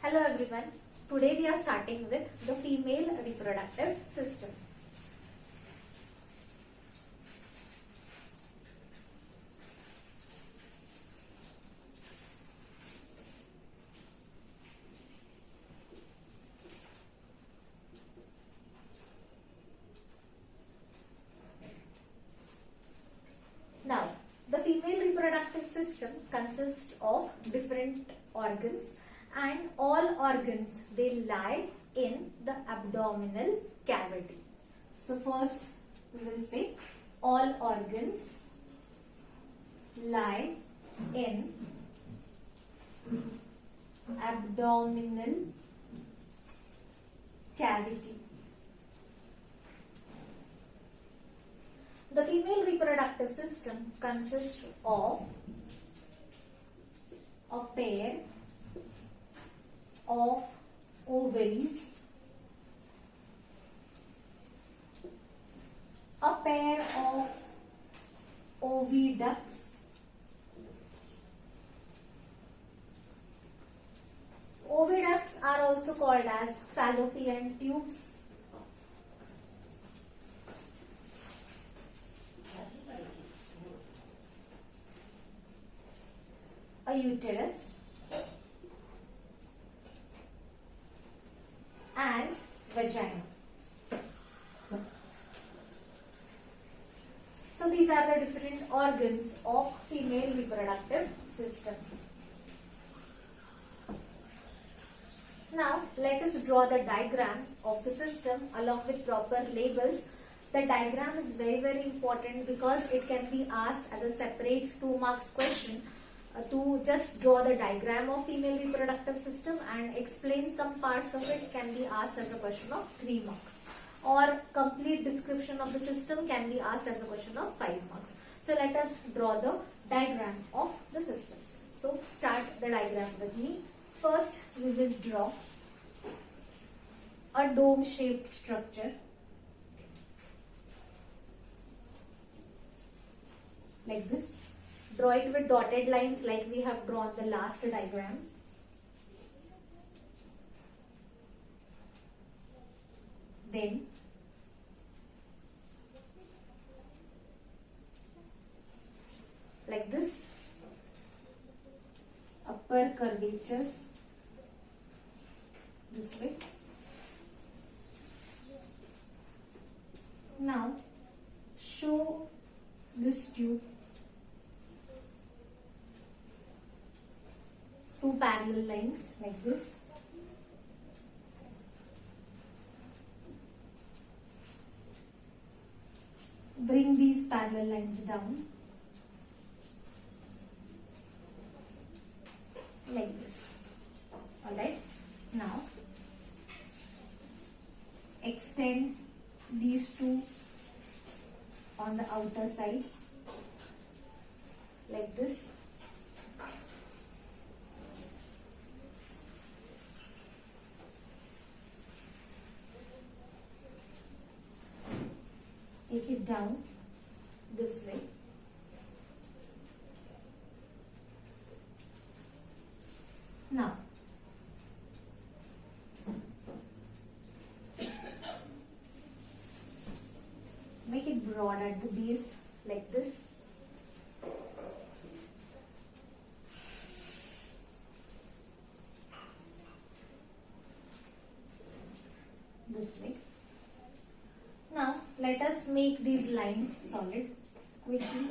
Hello everyone. Today we are starting with the female reproductive system. Now, the female reproductive system consists of different organs, and all organs, they lie in the abdominal cavity. So first we will say all organs lie in abdominal cavity. The female reproductive system consists of a pair of ovaries, a pair of oviducts, oviducts are also called as fallopian tubes, a uterus, and vagina. So these are the different organs of female reproductive system. Now let us draw the diagram of the system along with proper labels. The diagram is very important because it can be asked as a separate 2 marks question. To just draw the diagram of female reproductive system and explain some parts of it can be asked as a question of 3 marks, or complete description of the system can be asked as a question of 5 marks. So let us draw the diagram of the systems. So start the diagram with me. First we will draw a dome shaped structure like this. Draw it with dotted lines like we have drawn the last diagram. Then like this, upper curvatures this way. Now show this tube 2 parallel lines like this. Bring these parallel lines down like this. Alright. Now extend these 2 on the outer side like this. Take it down this way. Now make it broad at the base like this. This way. Now let us make these lines solid quickly.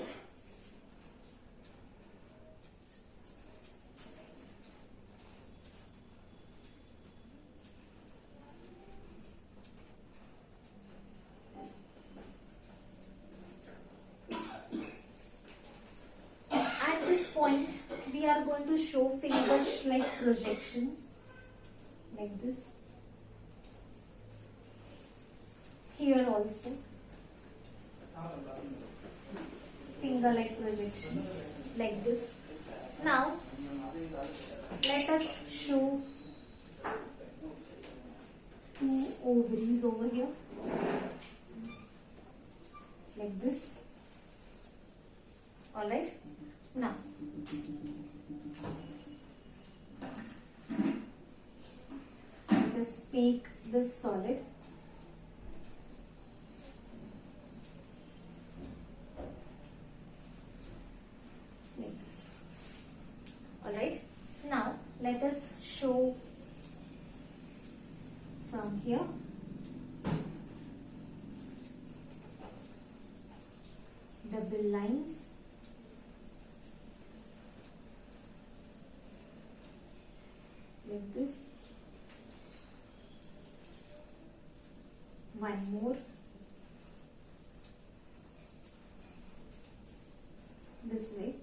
At this point we are going to show finger-like projections like this. Here also finger-like projections like this. Now let us show 2 ovaries over here like this. Alright. Now us make this solid. Like this. Alright. Now let us show from here. Double lines. Like this. One more. This way.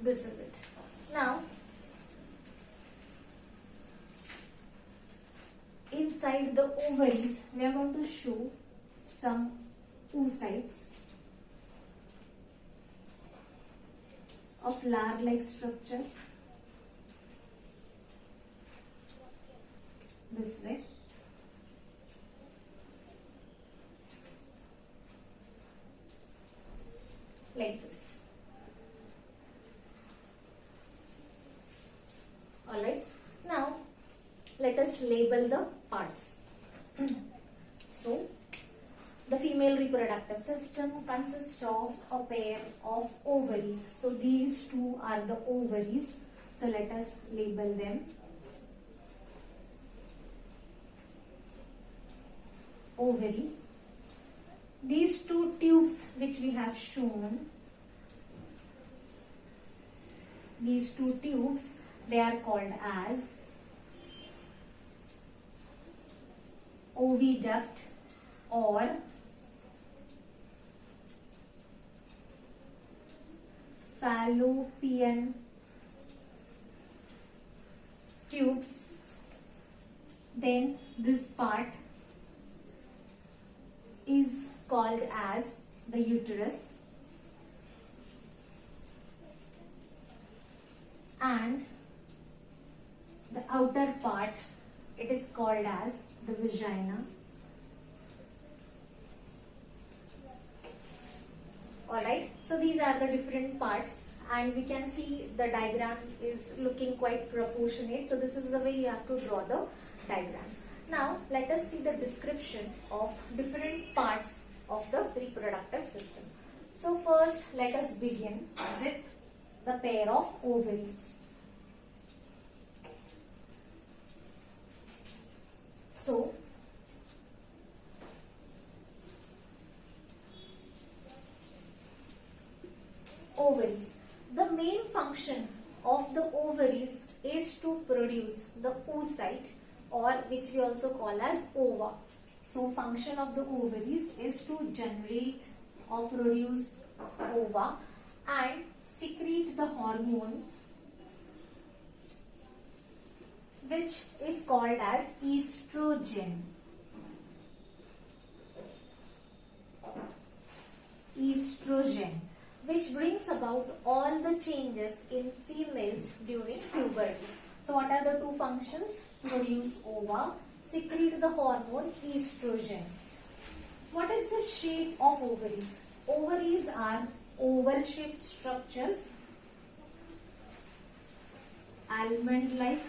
This is it. Now, inside the ovaries, we are going to show some oocytes of flower-like structure. This way. Like this. Alright. Now, let us label the parts. So, the female reproductive system consists of a pair of ovaries. So, these two are the ovaries. So, let us label them. Ovary. These two tubes which we have shown, these two tubes, they are called as oviduct or fallopian tubes. Then this part is called as the uterus, and the outer part, it is called as the vagina. Alright, so these are the different parts, and we can see the diagram is looking quite proportionate. So this is the way you have to draw the diagram. Now let us see the description of different parts of the reproductive system. So first let us begin with the pair of ovaries. So ovaries. The main function of the ovaries is to produce the oocyte, or which we also call as ova. So function of the ovaries is to generate or produce ova and secrete the hormone which is called as estrogen. Estrogen, which brings about all the changes in females during puberty. So what are the two functions? Produce ova, secrete the hormone estrogen. What is the shape of ovaries? Ovaries are oval shaped structures, almond-like,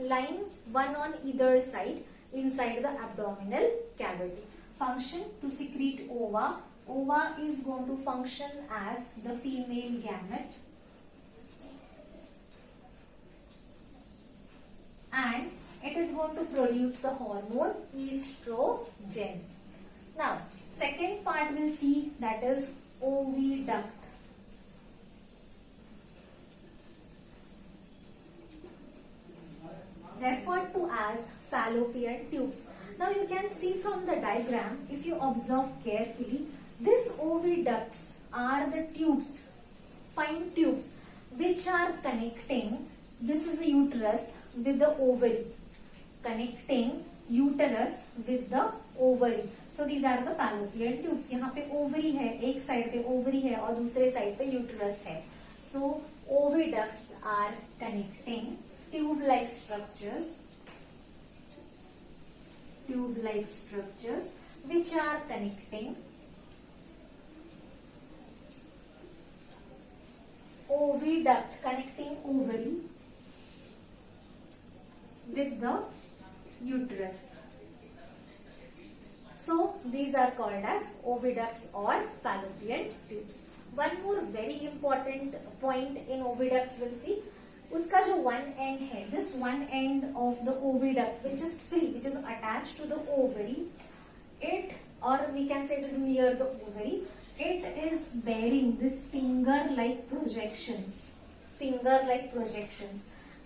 lying one on either side inside the abdominal cavity. Function to secrete ova. Ova is going to function as the female gamete, and it is going to produce the hormone estrogen. Now, second part we'll see, that is oviduct. Referred to as fallopian tubes. Now you can see from the diagram, if you observe carefully, these oviducts are the tubes, fine tubes, which are connecting, this is the uterus with the ovary, connecting uterus with the ovary. So these are the fallopian tubes. यहाँ पे ovary है, एक side पे ovary है और दूसरे side पे uterus है. So oviducts are connecting tube-like structures which are connecting oviduct, connecting ovary with the uterus. So these are called as oviducts or fallopian tubes. One more very important point in oviducts we'll see. उसका जो one end है, this one end of the oviduct which is free, which is attached to the ovary, it, or we can say it is near the ovary, it is bearing this finger-like projections.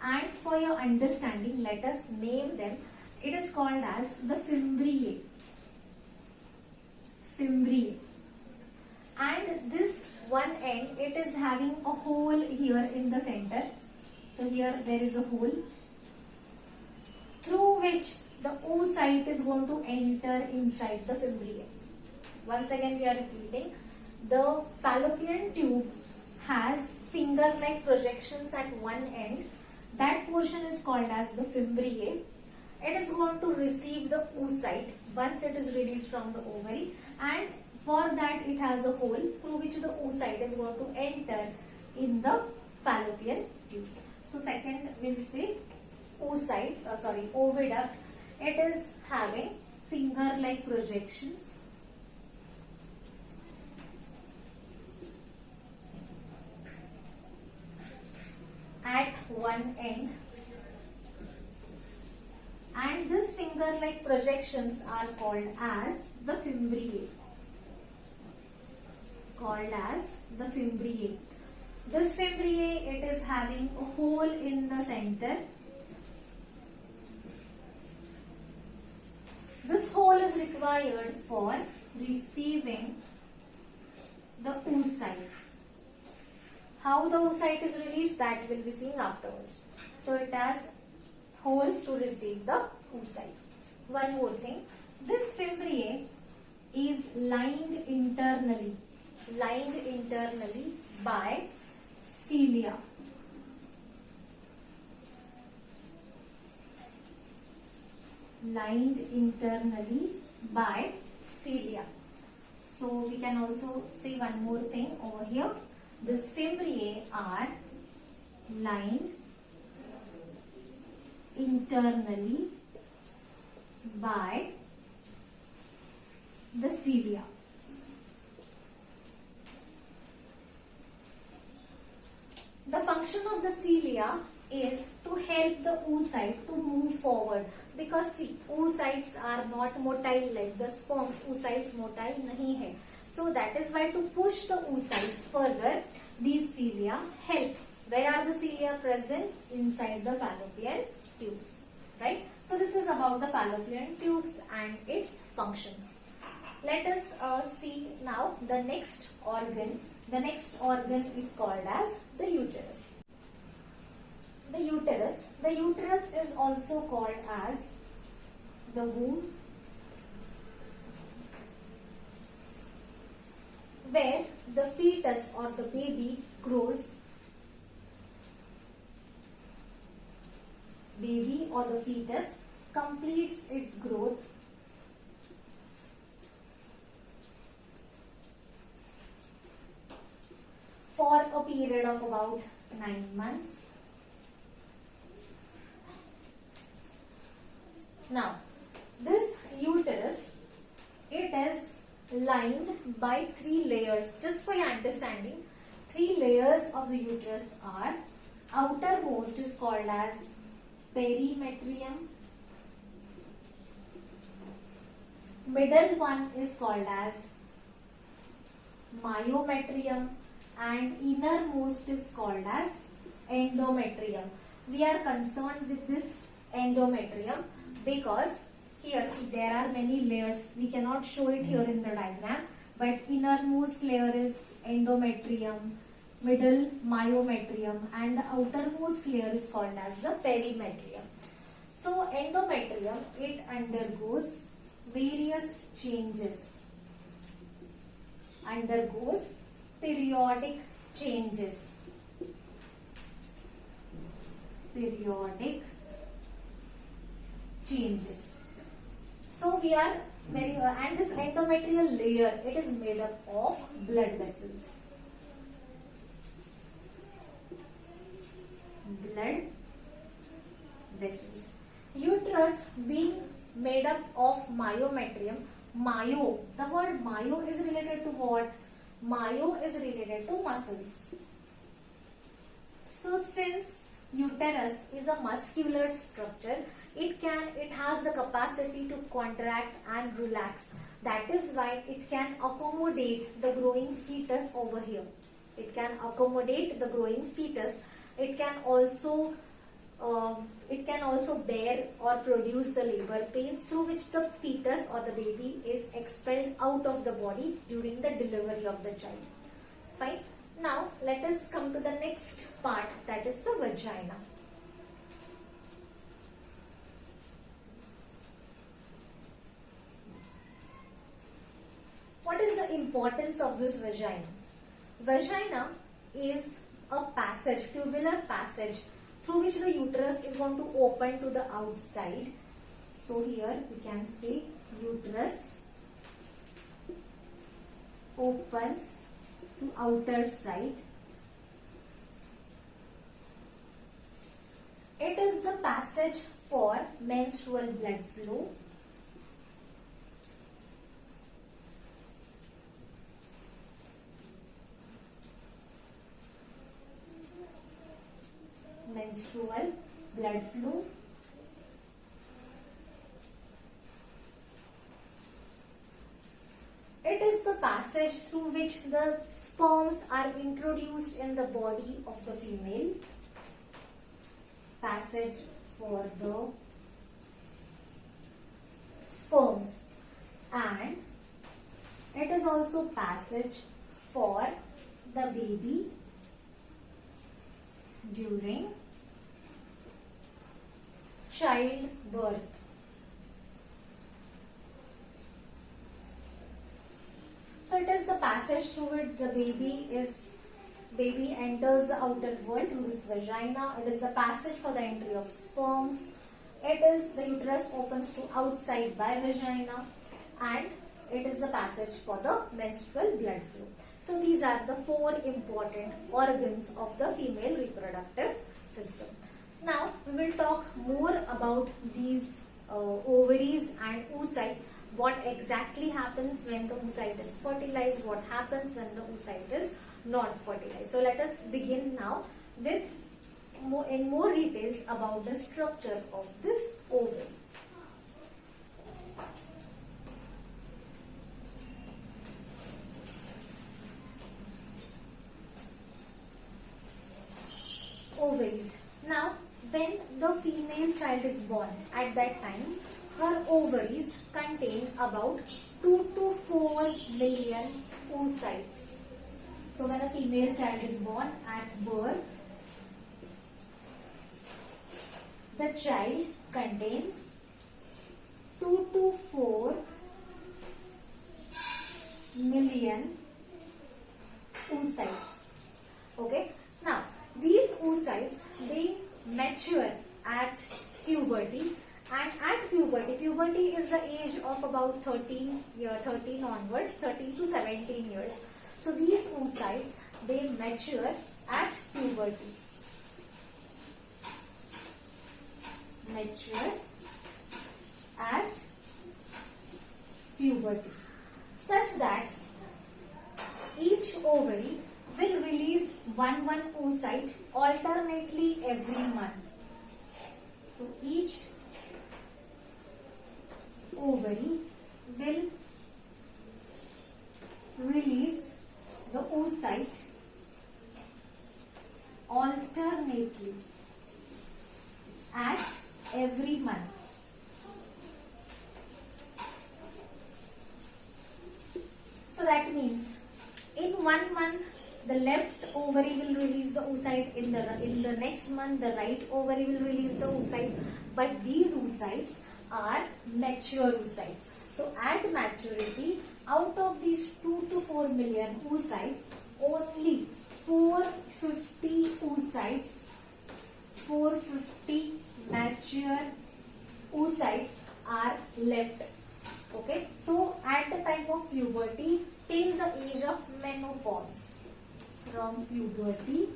And for your understanding, let us name them. It is called as the fimbriae. And this one end, it is having a hole here in the center. So here there is a hole through which the oocyte is going to enter inside the fimbriae. Once again we are repeating, the fallopian tube has finger-like projections at one end. That portion is called as the fimbriae. It is going to receive the oocyte once it is released from the ovary, and for that it has a hole through which the oocyte is going to enter in the fallopian tube. So second we'll say oviduct. It is having finger-like projections at one end, and this finger-like projections are called as the fimbriae. This fimbriae, it is having a hole in the center. This hole is required for receiving the oocyte. How the oocyte is released, that will be seen afterwards. So it has hole to receive the oocyte. One more thing, this fimbriae is lined internally by cilia. So we can also say one more thing over here. This fimbriae are lined internally by the cilia. The function of the cilia is to help the oocyte to move forward, because see, oocytes are not motile like the sperms. Oocytes motile nahi hai. So that is why to push the oocytes further, these cilia help. Where are the cilia present? Inside the fallopian tubes, right? So this is about the fallopian tubes and its functions. Let us see now the next organ. The next organ is called as the uterus. The uterus is also called as the womb, where the fetus or the baby grows. Baby or the fetus completes its growth for a period of about 9 months. Now, this uterus, it is lined by 3 layers. Just for your understanding, 3 layers of the uterus are: outermost is called as perimetrium, middle one is called as myometrium, and innermost is called as endometrium. We are concerned with this endometrium because here, see, there are many layers. We cannot show it here in the diagram, but innermost layer is endometrium, middle myometrium, and the outermost layer is called as the perimetrium. So endometrium, it undergoes various changes, periodic changes. periodic changes. So we are very and this endometrial layer, it is made up of blood vessels. Blood vessels. Uterus being made up of myometrium. Myo, the word myo is related to what? Myo is related to muscles. So since uterus is a muscular structure, it has the capacity to contract and relax. That is why it can accommodate the growing fetus over here. It can accommodate the growing fetus. It can also bear or produce the labor pains through which the fetus or the baby is expelled out of the body during the delivery of the child. Fine. Now let us come to the next part, that is the vagina. What is the importance of this vagina? Vagina is a passage, tubular passage, through which the uterus is going to open to the outside. So here we can say uterus opens to outer side. It is the passage for menstrual blood flow. Menstrual blood flow. It is the passage through which the sperms are introduced in the body of the female. Passage for the sperms, and it is also passage for the baby during childbirth. So it is the passage through which the baby enters the outer world through this vagina. It is the passage for the entry of sperms. It is the uterus opens to outside by vagina, and it is the passage for the menstrual blood flow. So these are the four important organs of the female reproductive system. Now we will talk more about these ovaries and oocyte. What exactly happens when the oocyte is fertilized? What happens when the oocyte is not fertilized? So let us begin now with more details about the structure of this ovary. Ovaries. Now, when the female child is born, at that time, her ovaries contain about 2 to 4 million oocytes. So, when a female child is born at birth, the child contains 2 to 4 million oocytes. Okay. Now, these oocytes, they mature at puberty, and at puberty is the age of about 13 onwards, 13 to 17 years. So these oocytes, they mature at puberty. Mature at puberty, such that each ovary will release one oocyte alternately every month. So each ovary will release the oocyte alternately at every month. So that means in 1 month the left ovary will release the oocyte, in the next month the right ovary will release the oocyte, but these oocytes are mature oocytes. So at maturity, out of these 2 to 4 million oocytes, only 450 oocytes 450 mature oocytes are left. Okay, so at the time of puberty till the age of menopause, from puberty,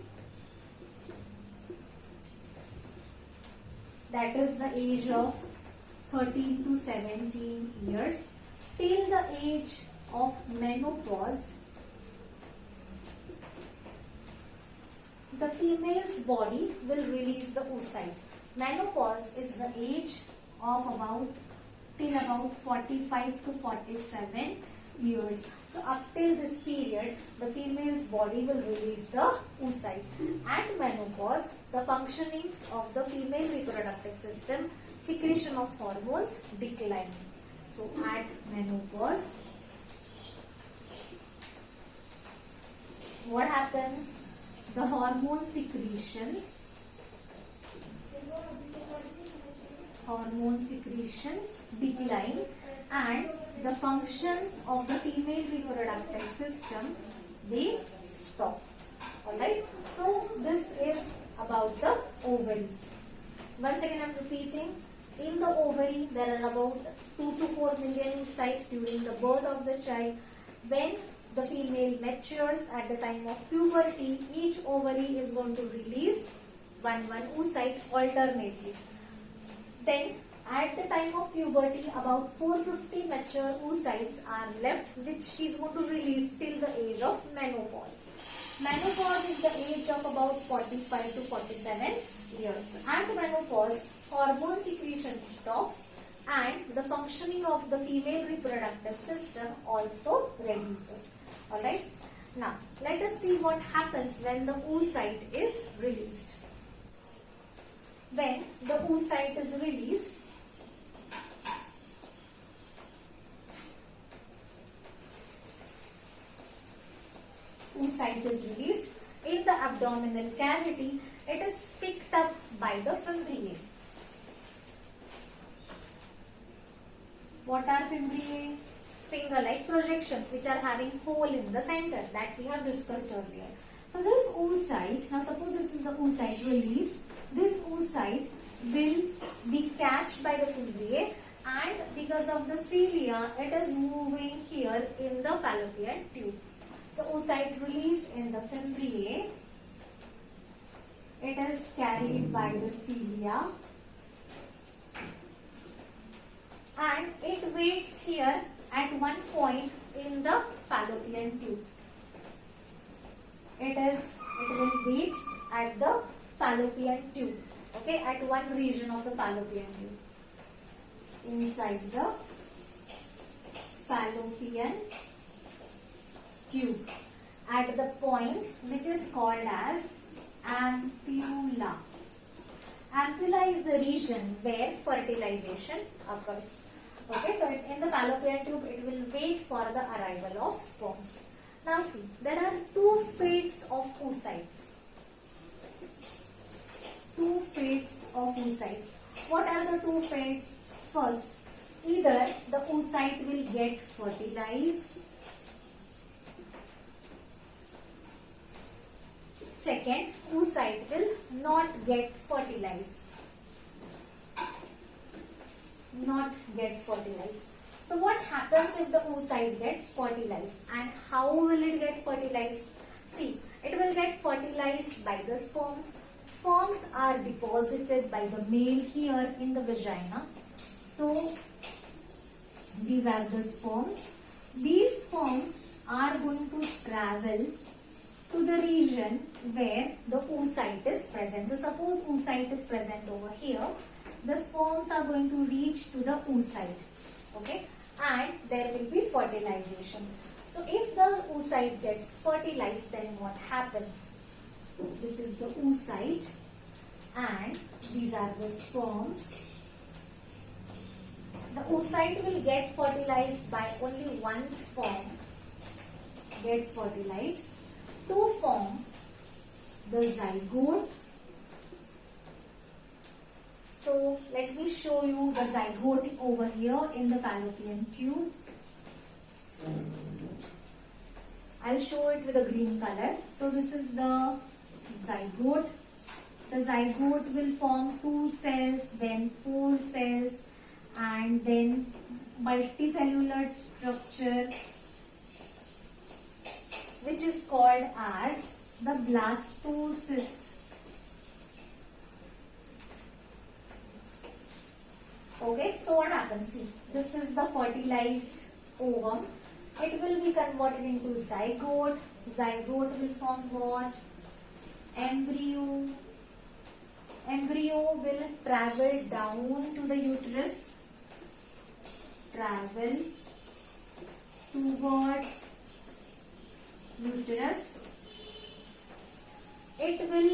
that is the age of 13 to 17 years, till the age of menopause, the female's body will release the oocyte. Menopause is the age of about 45 to 47 years. So up till this period, the female's body will release the oocyte. At menopause, the functionings of the female reproductive system, secretion of hormones decline. So at menopause, what happens? The hormone secretions decline and the functions of the female reproductive system, they stop. Alright, so this is about the ovaries. Once again I am repeating, in the ovary there are about 2 to 4 million oocytes during the birth of the child. When the female matures at the time of puberty, each ovary is going to release one oocyte alternately. Then at the time of puberty, about 450 mature oocytes are left, which she is going to release till the age of menopause. Menopause is the age of about 45 to 47 years. At menopause, hormone secretion stops and the functioning of the female reproductive system also reduces. Alright. Now, let us see what happens when the oocyte is released. When the oocyte is released, in the abdominal cavity, it is picked up by the fimbriae. What are fimbriae? Finger-like projections which are having hole in the center, that we have discussed earlier. So this oocyte, now suppose this is the oocyte released, this oocyte will be catched by the fimbriae and because of the cilia, it is moving here in the fallopian tube. So oocyte released in the fimbriae, it is carried by the cilia and it waits here at one point in the fallopian tube. It will wait at the fallopian tube. Okay, at one region of the fallopian tube. Inside the fallopian tube. At the point which is called as ampulla. Ampulla is the region where fertilization occurs. Okay, so in the fallopian tube, it will wait for the arrival of sperms. Now see, there are two fates of oocytes. Two fates of oocytes. What are the two fates? First, either the oocyte will get fertilized. Second, oocyte will not get fertilized. So what happens if the oocyte gets fertilized and how will it get fertilized? See, it will get fertilized by the sperms. Sperms are deposited by the male here in the vagina. So these are the sperms. These sperms are going to travel to the region where the oocyte is present. So suppose oocyte is present over here. The sperms are going to reach to the oocyte, okay, and there will be fertilization. So if the oocyte gets fertilized, then what happens? This is the oocyte and these are the sperms. The oocyte will get fertilized by only one sperm get fertilized to form the zygote. So let me show you the zygote over here in the fallopian tube. I'll show it with a green color. So this is the zygote the zygote will form 2 cells, then 4 cells, and then multicellular structure, which is called as the blastocyst. Okay, so what happens? See, this is the fertilized ovum. It will be converted into zygote. Zygote will form what? Embryo. Embryo will travel down to the uterus. Travel towards uterus. It will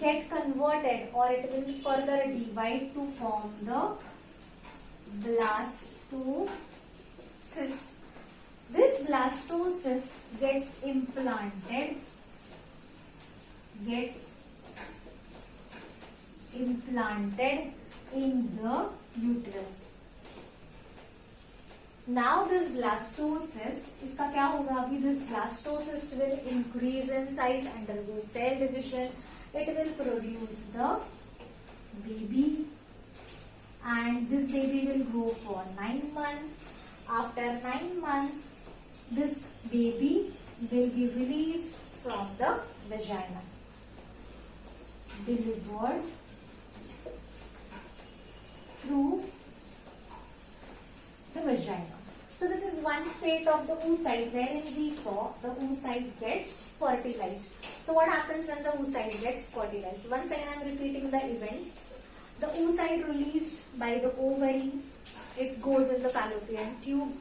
get converted, or it will further divide to form the blastocyst. This blastocyst gets implanted in the uterus. Now this blastocyst, इसका क्या होगा अभी? This blastocyst will increase in size, undergo cell division. It will produce the baby, and this baby will grow for 9 months. After 9 months, this baby will be released from the vagina, delivered through the vagina. So this is one fate of the oocyte, wherein we saw the oocyte gets fertilized. So what happens when the oocyte gets fertilized? Once again I am repeating the events. The oocyte released by the ovaries, it goes in the fallopian tube,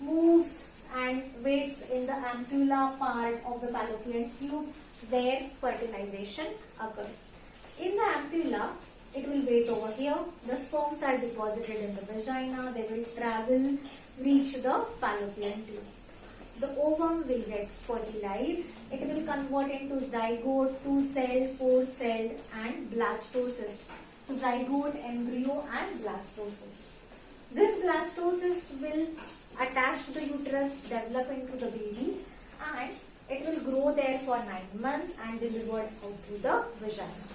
moves and waits in the ampulla part of the fallopian tube, where fertilization occurs. In the ampulla, it will wait over here. The sperms are deposited in the vagina. They will travel, reach the fallopian tube. The ovum will get fertilized. It will convert into zygote, 2-cell, 4-cell, and blastocyst. So zygote, embryo, and blastocyst. This blastocyst will attach to the uterus, develop into the baby, and it will grow there for 9 months and delivered out to the vagina.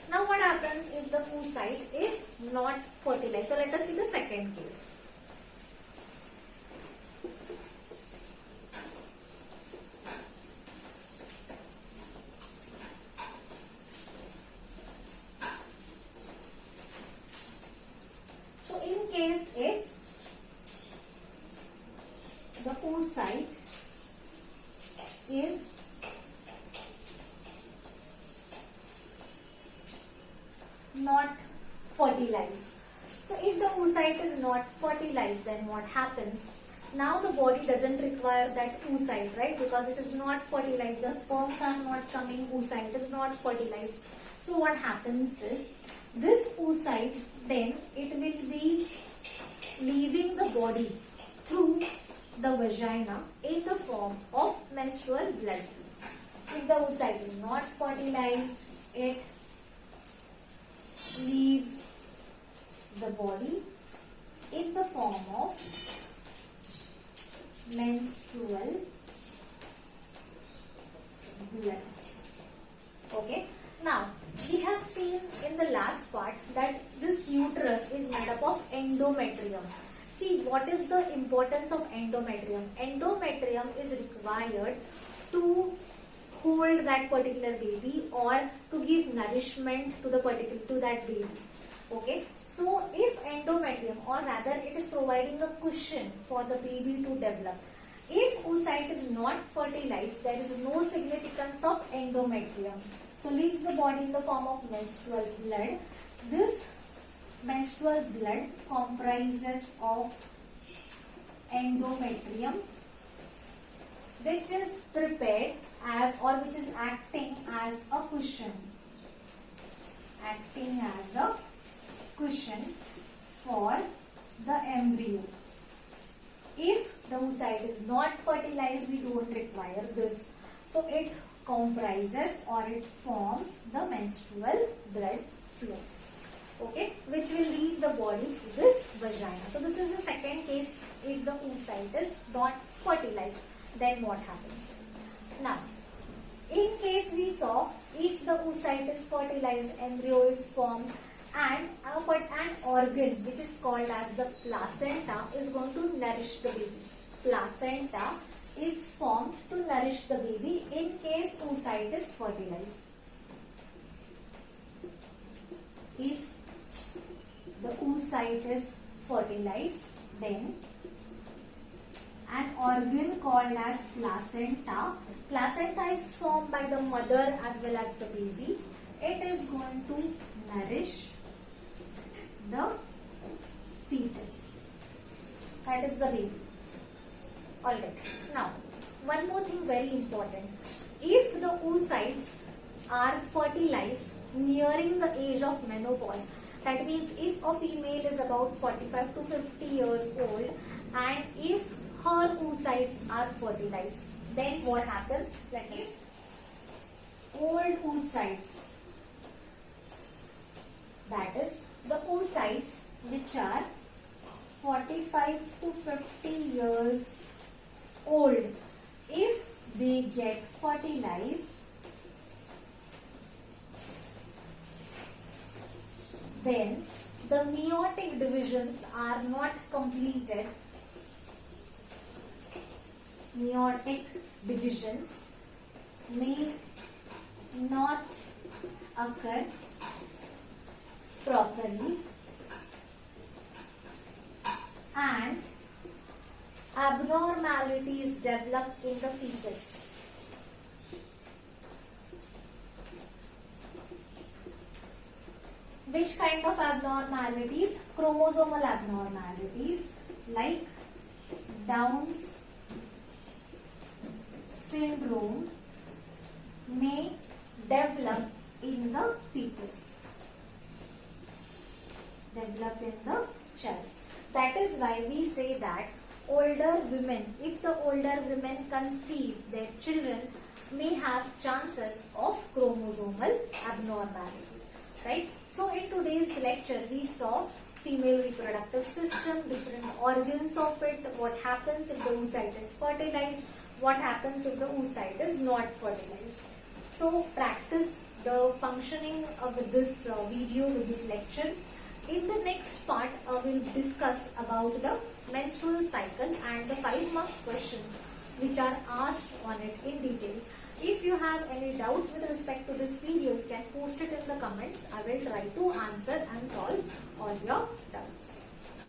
Now what happens if the oocyte is not fertilized? So let us see the second case. So in case if the oocyte is not fertilized. So if the oocyte is not fertilized, then what happens? Now the body doesn't require that oocyte, right? Because it is not fertilized. The sperms are not coming, oocyte is not fertilized. So what happens is, this oocyte then, it will be leaving the body through the vagina in the form of menstrual blood. If the oocyte is not fertilized, it leaves the body in the form of menstrual blood. Okay. Now, we have seen in the last part that this uterus is made up of endometrium. See, what is the importance of endometrium? Endometrium is required to hold that particular baby, or to give nourishment to that baby. Okay, so if endometrium, or rather it is providing a cushion for the baby to develop. If oocyte is not fertilized, there is no significance of endometrium. So leaves the body in the form of menstrual blood. This menstrual blood comprises of endometrium, which is prepared as, or which is acting as a cushion. Acting as a cushion for the embryo. If the oocyte is not fertilized, we don't require this. So it comprises, or it forms the menstrual blood flow. Okay, which will leave the body to this vagina. So this is the second case. If the oocyte is not fertilized, then what happens? Now, In case we saw, if the oocyte is fertilized, embryo is formed, and but an organ which is called as the placenta is going to nourish the baby. Placenta is formed to nourish the baby in case oocyte is fertilized. If the oocyte is fertilized, then an organ called as placenta. Placenta is formed by the mother as well as the baby. It is going to nourish the fetus. That is the baby. Alright. Now, one more thing very important. If the oocytes are fertilized nearing the age of menopause, that means if a female is about 45 to 50 years old and if her oocytes are fertilized, then what happens? That is, old oocytes, that is the oocytes which are 45 to 50 years old, if they get fertilized, then the meiotic divisions are not completed. Meiotic divisions may not occur properly and abnormalities develop in the fetus. Which kind of abnormalities? Chromosomal abnormalities like Down's syndrome may develop in the fetus, develop in the child. That is why we say that older women, if the older women conceive their children, may have chances of chromosomal abnormalities, right? So in today's lecture we saw female reproductive system, different organs of it, what happens if the oocyte is fertilized, what happens if the oocyte is not fertilized. So practice the functioning with this video, with this lecture. In the next part, we'll discuss about the menstrual cycle and the 5-mark questions which are asked on it in details. If you have any doubts with respect to this video, you can post it in the comments. I will try to answer and solve all your doubts.